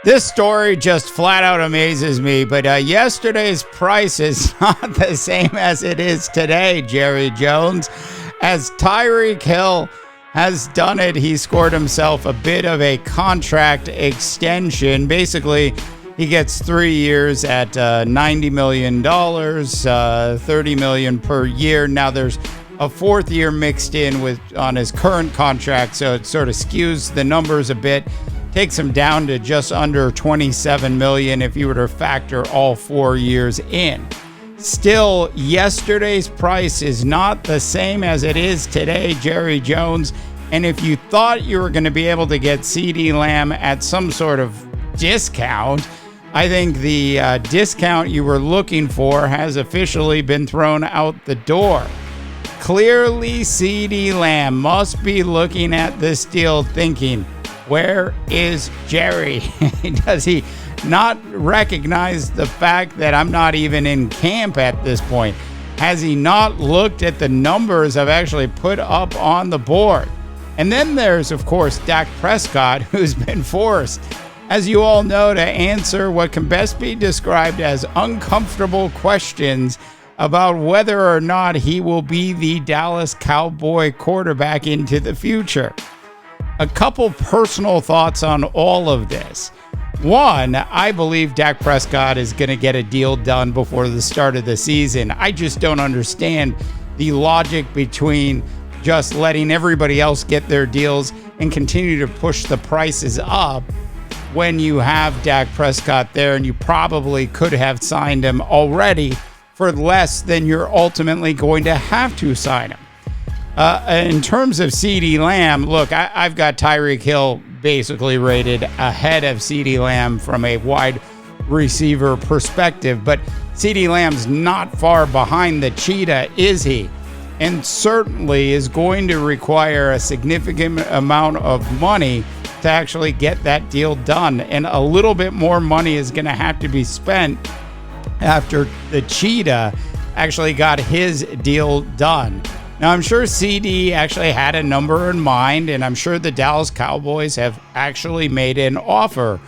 This story just flat out amazes me, but yesterday's price is not the same as it is today, Jerry Jones. As Tyreek Hill has done it, he scored himself a bit of a contract extension. Basically, he gets 3 years at $90 million, $30 million per year. Now there's a fourth year mixed in on his current contract, so it sort of skews the numbers a bit. Takes him down to just under $27 million if you were to factor all 4 years in. Still, yesterday's price is not the same as it is today, Jerry Jones. And if you thought you were going to be able to get Ceedee Lamb at some sort of discount, I think the discount you were looking for has officially been thrown out the door. Clearly, Ceedee Lamb must be looking at this deal thinking, where is Jerry? Does he not recognize the fact that I'm not even in camp at this point? Has he not looked at the numbers I've actually put up on the board? And then there's, of course, Dak Prescott, who's been forced, as you all know, to answer what can best be described as uncomfortable questions about whether or not he will be the Dallas Cowboy quarterback into the future. A couple personal thoughts on all of this. One, I believe Dak Prescott is going to get a deal done before the start of the season. I just don't understand the logic between just letting everybody else get their deals and continue to push the prices up when you have Dak Prescott there, and you probably could have signed him already for less than you're ultimately going to have to sign him. In terms of Ceedee Lamb, look, I've got Tyreek Hill basically rated ahead of Ceedee Lamb from a wide receiver perspective, but Ceedee Lamb's not far behind the cheetah, is he? And certainly is going to require a significant amount of money to actually get that deal done. And a little bit more money is going to have to be spent after the cheetah actually got his deal done. Now, I'm sure Ceedee actually had a number in mind, and I'm sure the Dallas Cowboys have actually made an offer.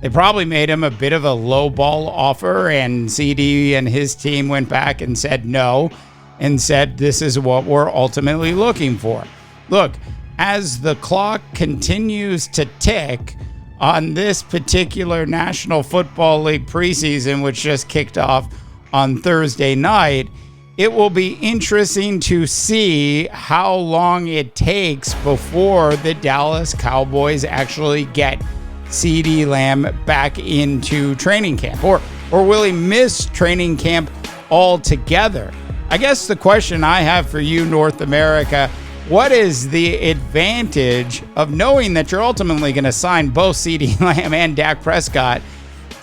They probably made him a bit of a low-ball offer, and Ceedee and his team went back and said no, and said this is what we're ultimately looking for. Look, as the clock continues to tick on this particular National Football League preseason, which just kicked off on Thursday night, it will be interesting to see how long it takes before the Dallas Cowboys actually get Ceedee Lamb back into training camp. Or will he miss training camp altogether? I guess the question I have for you, North America, what is the advantage of knowing that you're ultimately going to sign both Ceedee Lamb and Dak Prescott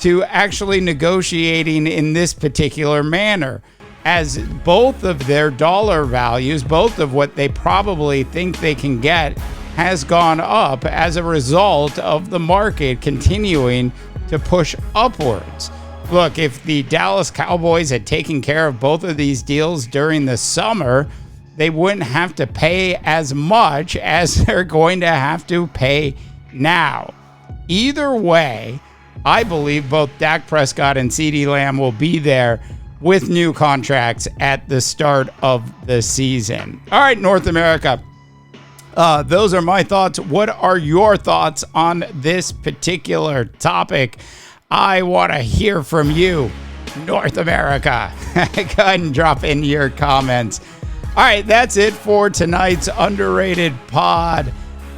to actually negotiating in this particular manner? As both of their dollar values, both of what they probably think they can get, has gone up as a result of the market continuing to push upwards. Look, if the Dallas Cowboys had taken care of both of these deals during the summer, they wouldn't have to pay as much as they're going to have to pay now. Either way, I believe both Dak Prescott and Ceedee Lamb will be there with new contracts at the start of the season. All right, North America, those are my thoughts. What are your thoughts on this particular topic? I want to hear from you, North America. Go ahead and drop in your comments. All right, that's it for tonight's Underrated Pod.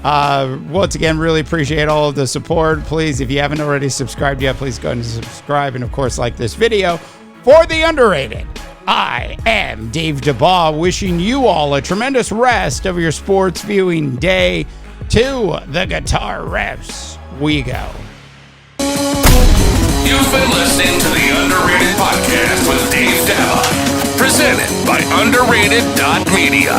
Once again, really appreciate all of the support. Please, if you haven't already subscribed yet, please go ahead and subscribe. And, of course, like this video. For the Underrated, I am Dave Dubois, wishing you all a tremendous rest of your sports viewing day. To the guitar riffs we go. You've been listening to the Underrated Podcast with Dave Dubois, presented by underrated.media.